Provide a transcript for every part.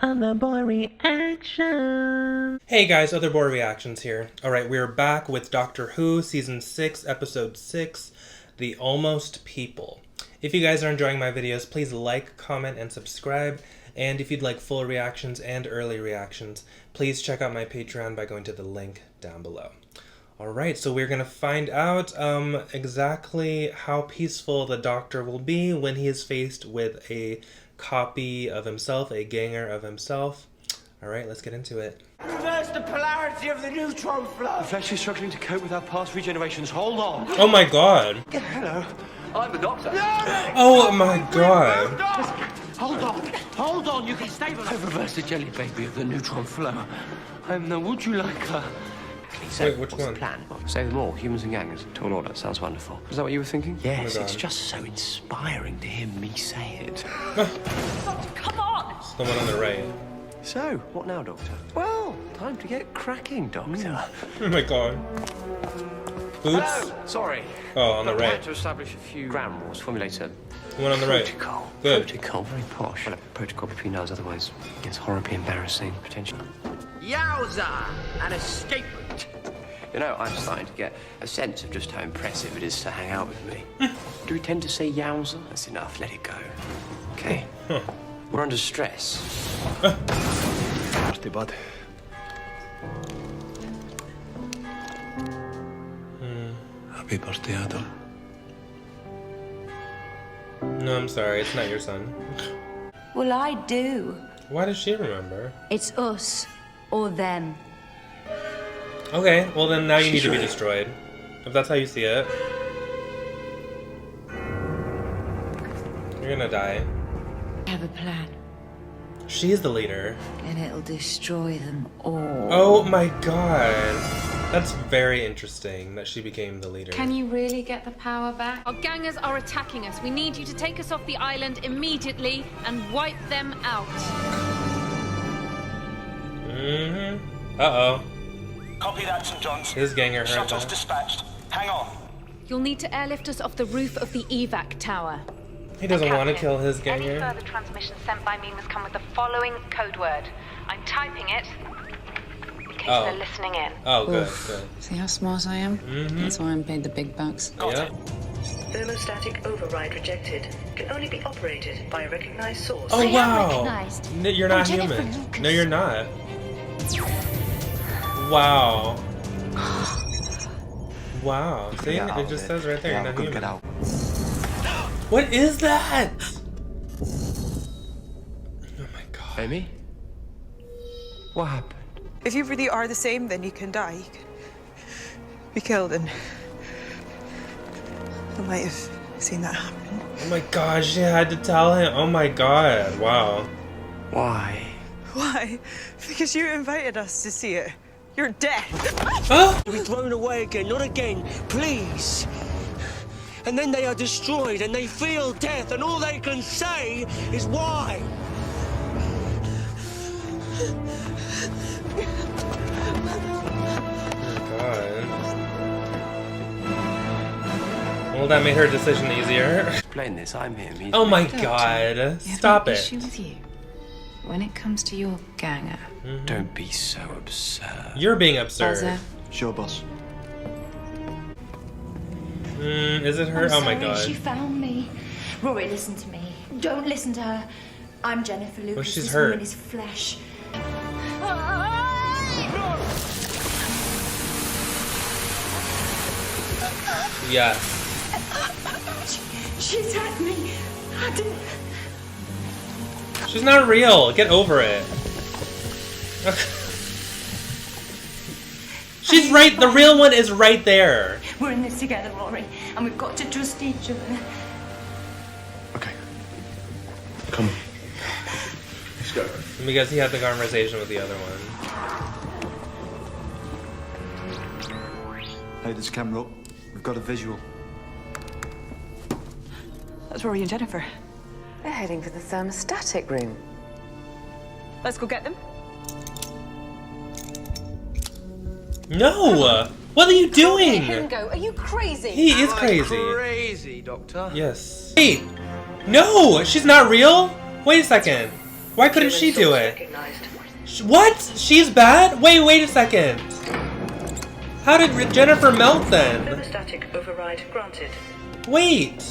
Other boy reaction. Hey guys, Other Boy Reactions here. Alright, we're back with Doctor Who, Season 6, Episode 6, The Almost People. If you guys are enjoying my videos, please like, comment, and subscribe. And if you'd like full reactions and early reactions, please check out my Patreon by going to the link down below. Alright, so we're gonna find out exactly how peaceful the Doctor will be when he is faced with a copy of himself, a ganger of himself. Alright, let's get into it. Reverse the polarity of the neutron flow. The flesh is struggling to cope with our past regenerations. Hold on. Oh my god. Hello. I'm the Doctor. Oh my god. Hold on. You can stabilize. I reverse the jelly baby of the neutron flow. I'm the would you like her? So, wait, which one? Plan. Save them all, humans and gangers. To an order. Sounds wonderful. Is that what you were thinking? Yes, oh it's just so inspiring to hear me say it. Come on! It's the one on the right. So, what now, Doctor? Well, time to get cracking, Doctor. Oh my god. Boots? Hello. Sorry. Oh, on the I right. had to establish a few ground rules, formulate a The one on the right. protocol. Good. Protocol, very posh. Well, a protocol between us, otherwise it's horribly embarrassing, potentially. Yowza! An escape route. You know, I'm starting to get a sense of just how impressive it is to hang out with me. Do we tend to say yowza? That's enough, let it go. Okay. We're under stress. Birthday, bud. Happy birthday, Adam. No, I'm sorry, it's not your son. Well, I do. Why does she remember? It's us or them. Okay, well then now you need to be destroyed. If that's how you see it. You're gonna die. I have a plan, She's the leader. and it'll destroy them all. Oh my god. That's very interesting that she became the leader. Can you really get the power back? Our gangers are attacking us. We need you to take us off the island immediately and wipe them out. Uh-oh. Copy that, St. John's. His ganger heard Shuttle's that. dispatched. Hang on. You'll need to airlift us off the roof of the evac tower. He doesn't want to kill his Any ganger. further transmission sent by me must come with the following code word. I'm typing it in case they're listening in. Oh, good, good. See how smart I am? That's why I'm paid the big bucks. Yep. Thermostatic override rejected. Can only be operated by a recognized source. Oh, wow. recognized. You're not I'm Jennifer human. Lucas. No, you're not. Wow. Wow. See? It just says right there, you're not human. What is that? Oh my god. Amy? What happened? If you really are the same, then you can die. You can be killed, and I might have seen that happen. Oh my god, she had to tell him. Oh my god. Wow. Why? Why? Because you invited us to see it. You're dead. Oh! To be thrown away again, not again, please. And then they are destroyed and they feel death, and all they can say is why. God. Well, that made her decision easier. Explain this, I'm him. Oh my god. Stop I have an it. issue with you. When it comes to your ganger, Don't be so absurd. You're being absurd. Buzzer, Sure, boss. Is it her? Oh my She god. found me. Rory, listen to me. Don't listen to her. I'm Jennifer Lucas. she's this hurt. woman is flesh. Yeah. She's had me. I didn't. She's not real. Get over it. She's right. The real one is right there. We're in this together, Rory, and we've got to trust each other. Okay. Come on. Let's go. Because he had the conversation with the other one. Hey, this camera up. We've got a visual. That's Rory and Jennifer. they're heading for the thermostatic room. Let's go get them. No! What are you doing? Let him go. Are you crazy? He is crazy. Crazy, Doctor. Yes. Hey! No! She's not real? Wait a second. Why couldn't she do it? Recognized. What? She's bad? Wait a second. How did Jennifer melt then? Thermostatic override granted. Wait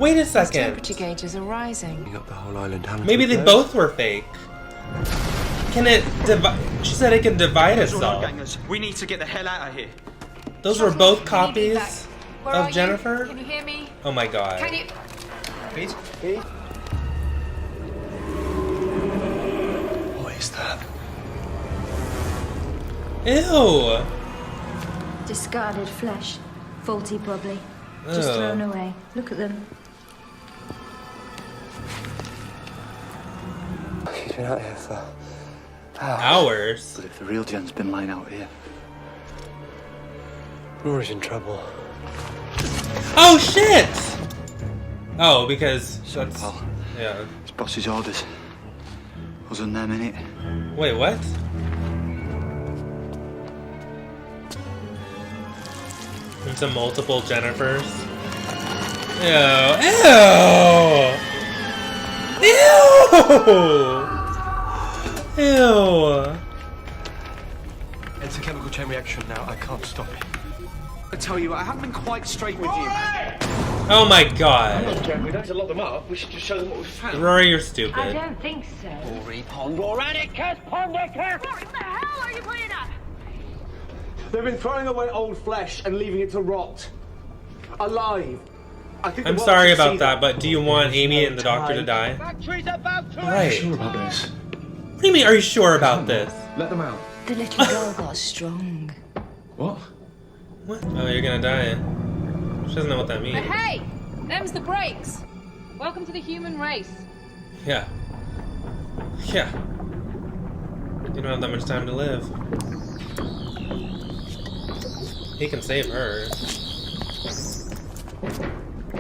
a second. Temperature gauges are rising. Up the whole island. Maybe they both were fake. Can it divide? She said it can divide itself. We need to get the hell out of here. Those were both copies Where are of you? Jennifer? Can you hear me? Oh my god. Can you? Pete? What is that? Ew. Discarded flesh. Faulty, probably. Ew. Just thrown away. Look at them. She's been out here for hours. But if the real Jen's been lying out here. Rory's in trouble. Oh shit! Oh, because that's, pal. yeah. It's boss's orders. Wasn't them in it. Wait, what? Into multiple Jennifers. Ew! Ew! Ew! It's a chemical chain reaction now. I can't stop it. I tell you, I haven't been quite straight with you. Oh my god. We don't have to lock them up. We should just show them what we found. Rory, you're I stupid. don't think so. Rory Pondoranicus Pondicus! What the hell are you playing at? They've been throwing away old flesh and leaving it to rot. Alive. I think I'm the world sorry should see about that, but do you want Amy and the doctor to die? Factory's about to Right. Sure about this? What do you mean, are you sure about this? Let them out. The little girl got strong. What? What? Oh, you're gonna die. She doesn't know what that But means. hey, them's the breaks. Welcome to the human race. Yeah. Yeah. You don't have that much time to live. He can save her.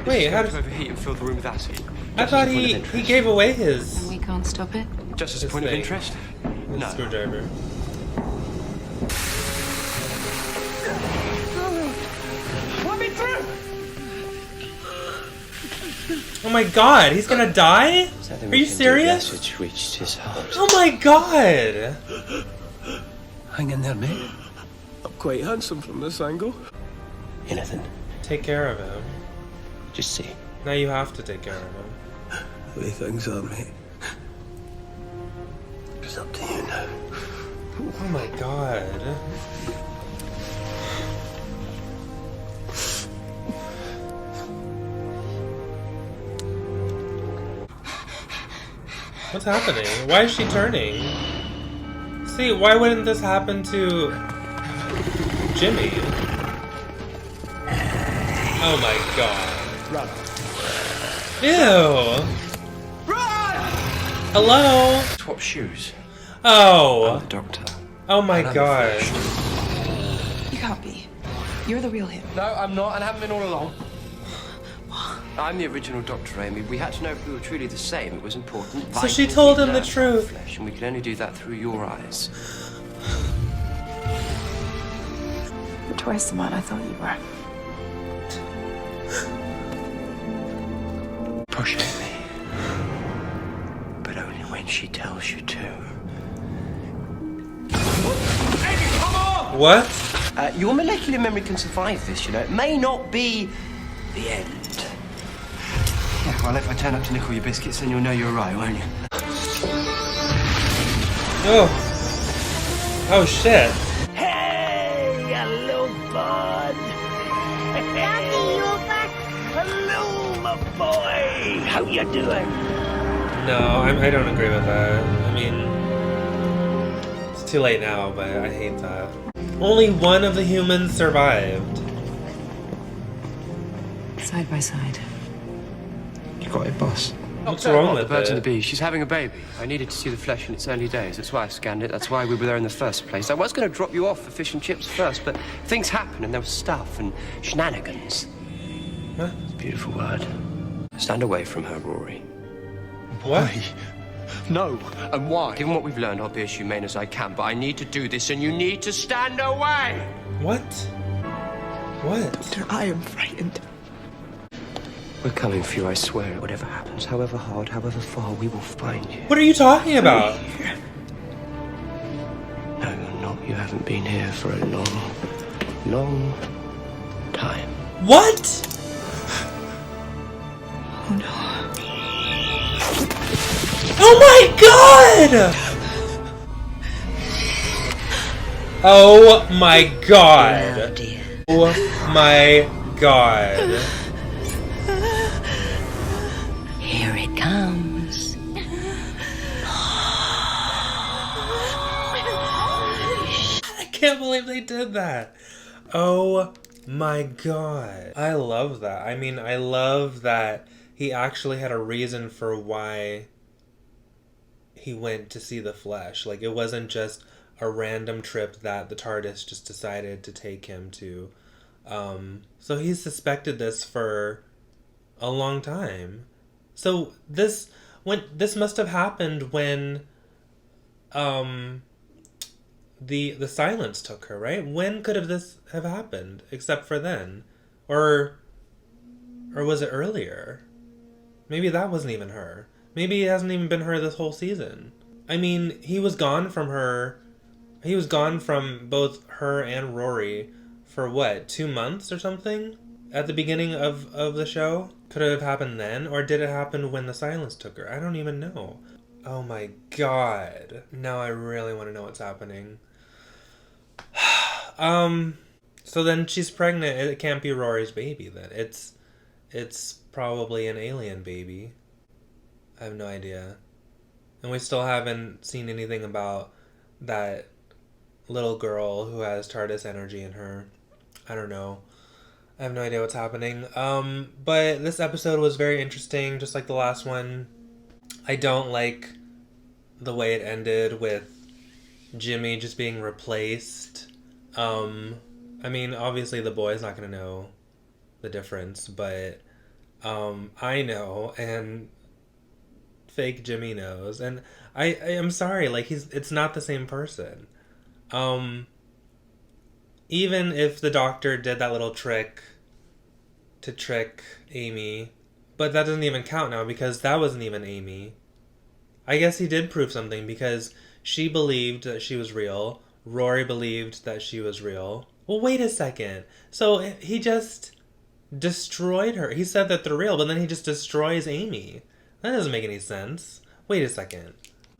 Wait, how to did... overheat and fill the room with acid? I thought he gave away his... And we can't stop it? Just as a This point of thing. interest? his No. screwdriver. Let me through! Oh my god, he's gonna die? Are you serious? Message reached his heart. Oh my god! Hang in there, mate. I'm quite handsome from this angle. Anything. Take care of him. Just see. Now you have to take care of him. What do you think so, mate? It's up to you now. Oh my god. What's happening? Why is she turning? See, why wouldn't this happen to Jimmy? Oh my god. Run. Ew. Run! Hello? Swap shoes. Oh. I'm the doctor. Oh my And I'm god. You can't be. You're the real him. No, I'm not, and haven't been all along. I'm the original Dr. Amy. We had to know if we were truly the same. It was important. So she told him the Vitally truth. flesh, and we can only do that through your eyes. You're twice the man I thought you were. Push Amy. But only when she tells you to. Amy, come on! What? Your molecular memory can survive this, you know. It may not be the end. Yeah, well, if I turn up to nickel your biscuits, then you'll know you're right, won't you? Oh. Oh shit. Hey, you little bud. Daddy, you're back. Hello, my boy. How you doing? No, I don't agree with that. I mean, it's too late now, but I hate that. Only one of the humans survived. Side by side. You got it, boss. What's wrong The with birds and the it? bees. She's having a baby. I needed to see the flesh in its early days. That's why I scanned it. That's why we were there in the first place. I was going to drop you off for fish and chips first, but things happened and there was stuff and shenanigans. What? It's a beautiful word. Stand away from her, Rory. What? No. And why? Given what we've learned, I'll be as humane as I can, but I need to do this and you need to stand away! What? What? Doctor, I am frightened. We're coming for you, I swear. Whatever happens, however hard, however far, we will find you. What are you talking about? No, you're not. You haven't been here for a long, long time. What? Oh no. Oh my god! Oh my god. Oh my god. Here it comes. I can't believe they did that. Oh my god. I love that. I mean, I love that he actually had a reason for why he went to see the Flesh. Like, it wasn't just a random trip that the TARDIS just decided to take him to. So he suspected this for a long time. So this must have happened when the silence took her, right? When could this have happened except for then? Or was it earlier? Maybe that wasn't even her. Maybe it hasn't even been her this whole season. I mean, he was gone from her. He was gone from both her and Rory for what, 2 months or something? At the beginning of the show? Could it have happened then? Or did it happen when the silence took her? I don't even know. Oh my god. Now I really want to know what's happening. So then she's pregnant. It can't be Rory's baby then. It's probably an alien baby. I have no idea. And we still haven't seen anything about that little girl who has TARDIS energy in her. I don't know. I have no idea what's happening. But this episode was very interesting, just like the last one. I don't like the way it ended with Jimmy just being replaced. I mean, obviously the boy's not going to know the difference, but I know, and fake Jimmy knows, and I'm sorry, like, it's not the same person. Even if the doctor did that little trick to trick Amy, but that doesn't even count now because that wasn't even Amy. I guess he did prove something because she believed that she was real. Rory believed that she was real. Well, wait a second. So he just destroyed her. He said that they're real, but then he just destroys Amy. That doesn't make any sense. Wait a second.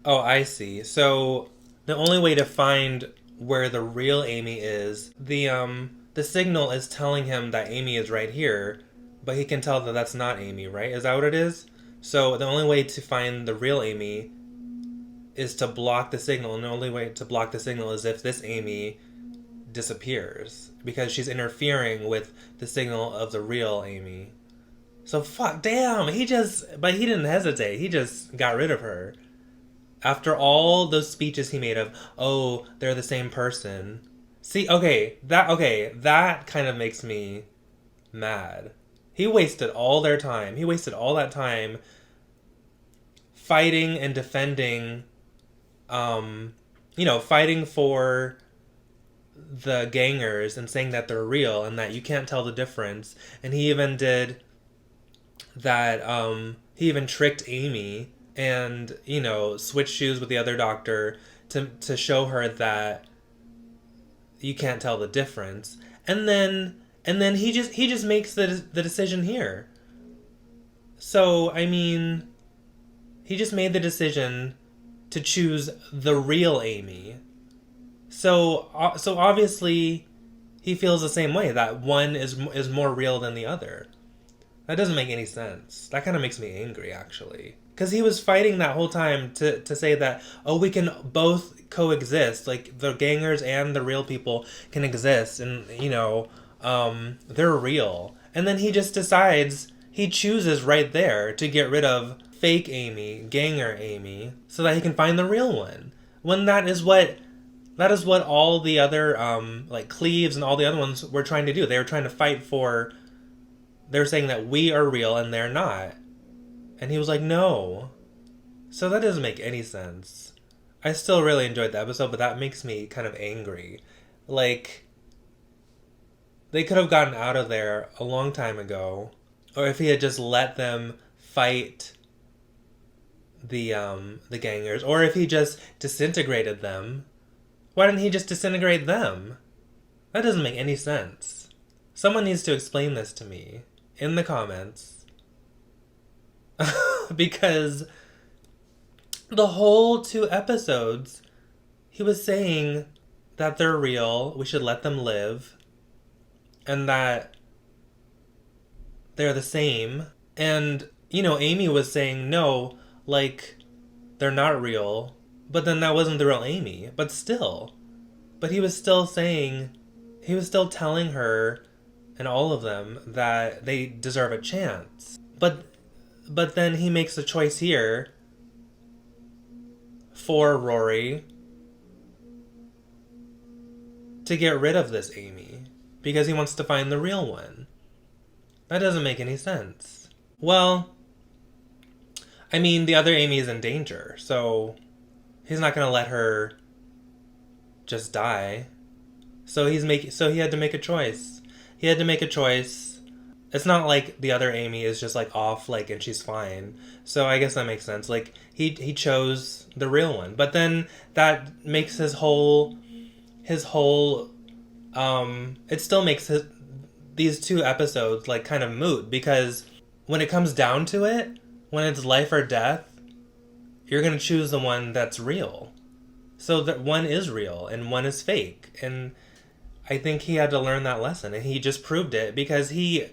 Oh, I see. So the only way to find where the real Amy is, the signal is telling him that Amy is right here, but he can tell that that's not Amy, right? Is that what it is? So the only way to find the real Amy is to block the signal, and the only way to block the signal is if this Amy disappears, because she's interfering with the signal of the real Amy. So fuck, damn, but he didn't hesitate, he just got rid of her. After all those speeches he made of, oh, they're the same person. See, that kind of makes me mad. He wasted all their time. He wasted all that time fighting and defending, fighting for the gangers and saying that they're real and that you can't tell the difference. And he even did that, he even tricked Amy and, switched shoes with the other doctor to show her that you can't tell the difference. And then he just makes the decision here. So, I mean, he just made the decision to choose the real Amy. So obviously he feels the same way, that one is more real than the other. That doesn't make any sense. That kind of makes me angry, actually. Because he was fighting that whole time to say that, oh, we can both coexist. Like, the gangers and the real people can exist. And, they're real. And then he just decides, he chooses right there to get rid of fake Amy, ganger Amy, so that he can find the real one. When that is what all the other, like Cleves and all the other ones were trying to do. They were trying to fight for, they were saying that we are real and they're not. And he was like, no. So that doesn't make any sense. I still really enjoyed the episode, but that makes me kind of angry. Like, they could have gotten out of there a long time ago. Or if he had just let them fight the gangers, or if he just disintegrated them. Why didn't he just disintegrate them? That doesn't make any sense. Someone needs to explain this to me in the comments. Because the whole 2 episodes, he was saying that they're real, we should let them live, and that they're the same. And, you know, Amy was saying, no, like, they're not real. But then that wasn't the real Amy. But still. But he was still saying, he was still telling her and all of them that they deserve a chance. But then he makes a choice here for Rory to get rid of this Amy because he wants to find the real one. That doesn't make any sense. Well, I mean, the other Amy is in danger, so he's not going to let her just die. So he had to make a choice. He had to make a choice. It's not like the other Amy is just like off, like, and she's fine. So I guess that makes sense. Like, he chose the real one. But then that makes it still makes these 2 episodes like kind of moot, because when it comes down to it, when it's life or death, you're going to choose the one that's real. So that one is real and one is fake. And I think he had to learn that lesson, and he just proved it because he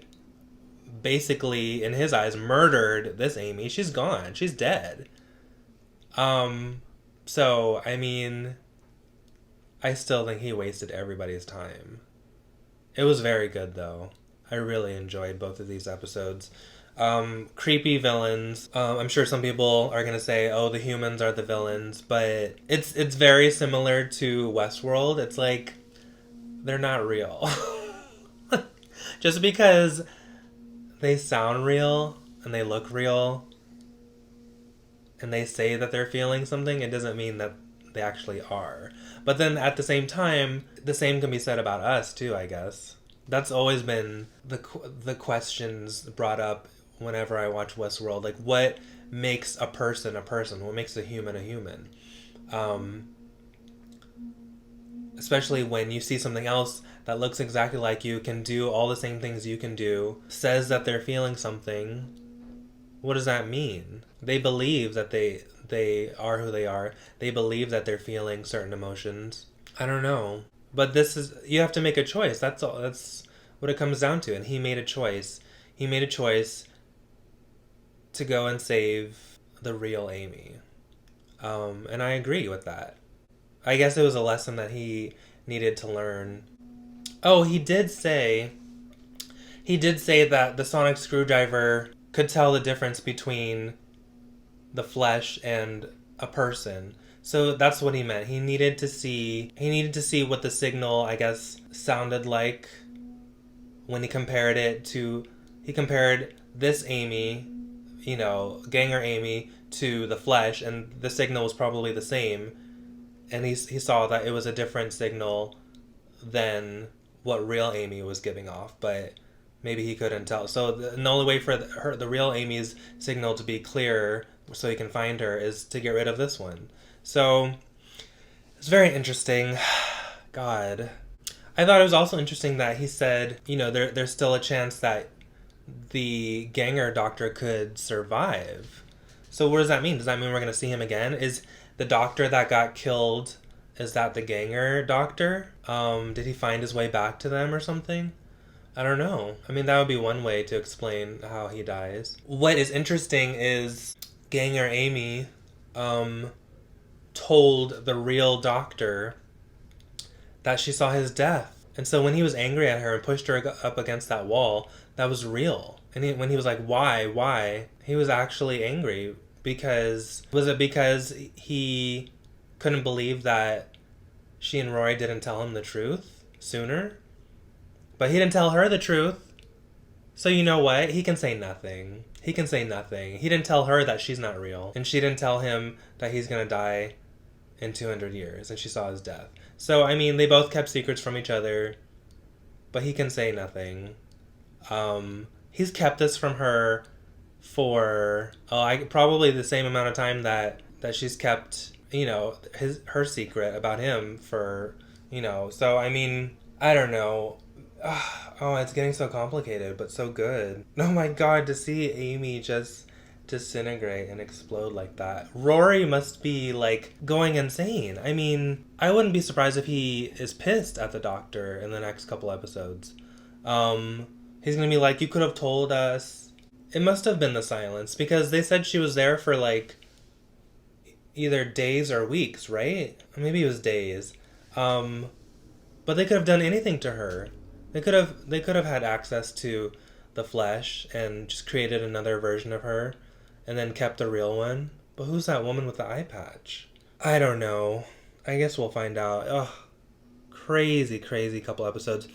basically, in his eyes, murdered this Amy. She's gone. She's dead. So, I mean, I still think he wasted everybody's time. It was very good, though. I really enjoyed both of these episodes. Creepy villains. I'm sure some people are gonna say, oh, the humans are the villains, but it's very similar to Westworld. It's like, they're not real. Just because they sound real and they look real and they say that they're feeling something, it doesn't mean that they actually are. But then at the same time, the same can be said about us too, I guess. That's always been the questions brought up whenever I watch Westworld. Like, what makes a person a person? What makes a human a human? Especially when you see something else that looks exactly like you, can do all the same things you can do, says that they're feeling something. What does that mean? They believe that they are who they are. They believe that they're feeling certain emotions. I don't know. But you have to make a choice. That's all. That's what it comes down to. And he made a choice. He made a choice to go and save the real Amy. And I agree with that. I guess it was a lesson that he needed to learn. Oh, he did say that the sonic screwdriver could tell the difference between the flesh and a person. So that's what he meant. He needed to see what the signal, I guess, sounded like when he compared this Amy, you know, Ganger Amy, to the flesh, and the signal was probably the same. And he saw that it was a different signal than what real Amy was giving off, but maybe he couldn't tell. So the only way for the real Amy's signal to be clearer so he can find her is to get rid of this one. So it's very interesting. God. I thought it was also interesting that he said, you know, there's still a chance that the Ganger doctor could survive. So what does that mean? Does that mean we're going to see him again? Is the doctor that got killed, is that the Ganger doctor? Did he find his way back to them or something? I don't know. I mean, that would be one way to explain how he dies. What is interesting is Ganger Amy told the real doctor that she saw his death. And so when he was angry at her and pushed her up against that wall, that was real. And when he was like, why? He was actually angry because... Was it because he couldn't believe that she and Rory didn't tell him the truth sooner? But he didn't tell her the truth. So you know what? He can say nothing. He can say nothing. He didn't tell her that she's not real. And she didn't tell him that he's going to die in 200 years. And she saw his death. So, I mean, they both kept secrets from each other. But he can say nothing. he's kept this from her for probably the same amount of time that she's kept, you know, her secret about him for, you know. So I mean, I don't know. Oh, it's getting so complicated, but so good. Oh my god, to see Amy just disintegrate and explode like that. Rory must be like going insane. I mean, I wouldn't be surprised if he is pissed at the doctor in the next couple episodes. He's gonna be like, you could have told us. It must have been the silence, because they said she was there for like either days or weeks, right? Or maybe it was days. But they could have done anything to her. They could have had access to the flesh and just created another version of her and then kept the real one. But who's that woman with the eye patch? I don't know. I guess we'll find out. Ugh. Crazy couple episodes.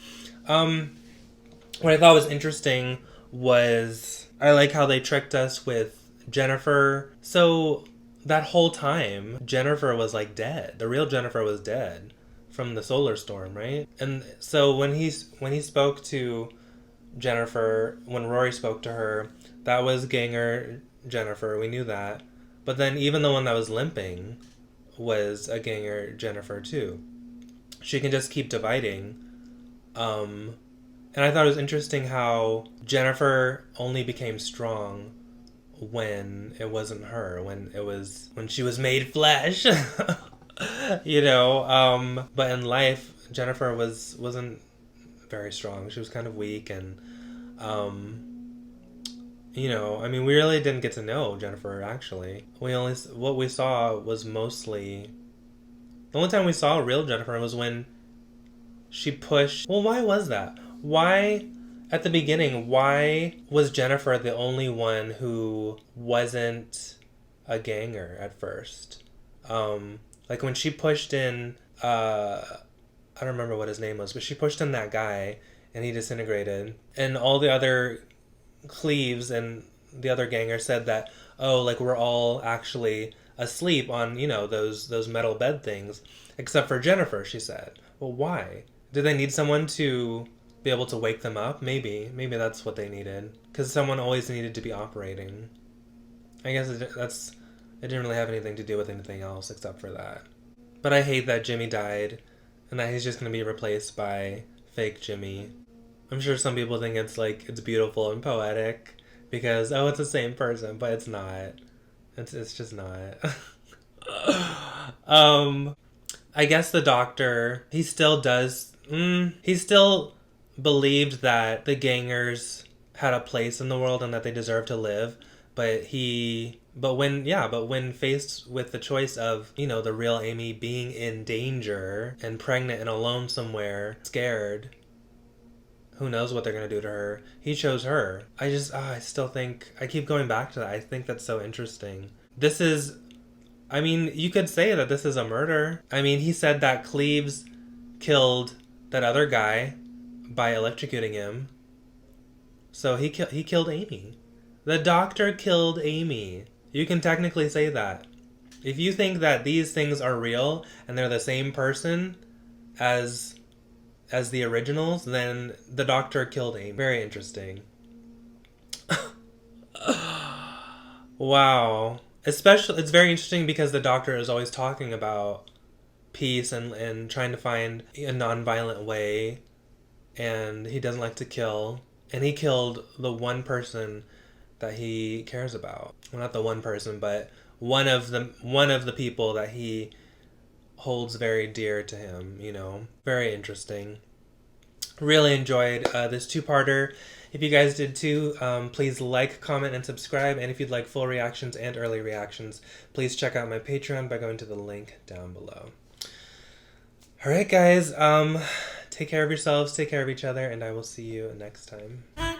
What I thought was interesting was I like how they tricked us with Jennifer. So that whole time, Jennifer was like dead. The real Jennifer was dead from the solar storm, right? And so when he spoke to Jennifer, when Rory spoke to her, that was Ganger Jennifer. We knew that. But then even the one that was limping was a Ganger Jennifer too. She can just keep dividing. And I thought it was interesting how Jennifer only became strong when it wasn't her, when she was made flesh. You know, but in life, Jennifer wasn't very strong. She was kind of weak, and you know, I mean, we really didn't get to know Jennifer, actually. What we saw was mostly, the only time we saw real Jennifer was when she pushed. Well, why was that? Why, at the beginning, why was Jennifer the only one who wasn't a ganger at first? Like when she pushed in, I don't remember what his name was, but she pushed in that guy and he disintegrated. And all the other Cleaves and the other gangers said that, oh, like we're all actually asleep on, you know, those metal bed things, except for Jennifer, she said. Well, why? Did they need someone to be able to wake them up? Maybe that's what they needed, because someone always needed to be operating. I guess it didn't really have anything to do with anything else except for that. But I hate that Jimmy died and that he's just going to be replaced by fake Jimmy. I'm sure some people think it's beautiful and poetic because, oh, it's the same person, but it's not. It's just not. I guess the doctor, he still believed that the gangers had a place in the world and that they deserved to live, but when faced with the choice of, you know, the real Amy being in danger and pregnant and alone somewhere, scared, who knows what they're going to do to her, he chose her. I still think, I keep going back to that. I think that's so interesting. You could say that this is a murder. I mean, he said that Cleaves killed that other guy by electrocuting him. So he killed Amy. The doctor killed Amy. You can technically say that. If you think that these things are real and they're the same person as the originals, then the doctor killed Amy. Very interesting. Wow. Especially, it's very interesting because the doctor is always talking about peace and trying to find a non-violent way, and he doesn't like to kill. And he killed the one person that he cares about. Well, not the one person, but one of the people that he holds very dear to him, you know. Very interesting. Really enjoyed this two-parter. If you guys did too, please like, comment, and subscribe. And if you'd like full reactions and early reactions, please check out my Patreon by going to the link down below. Alright guys, take care of yourselves, take care of each other, and I will see you next time. Bye.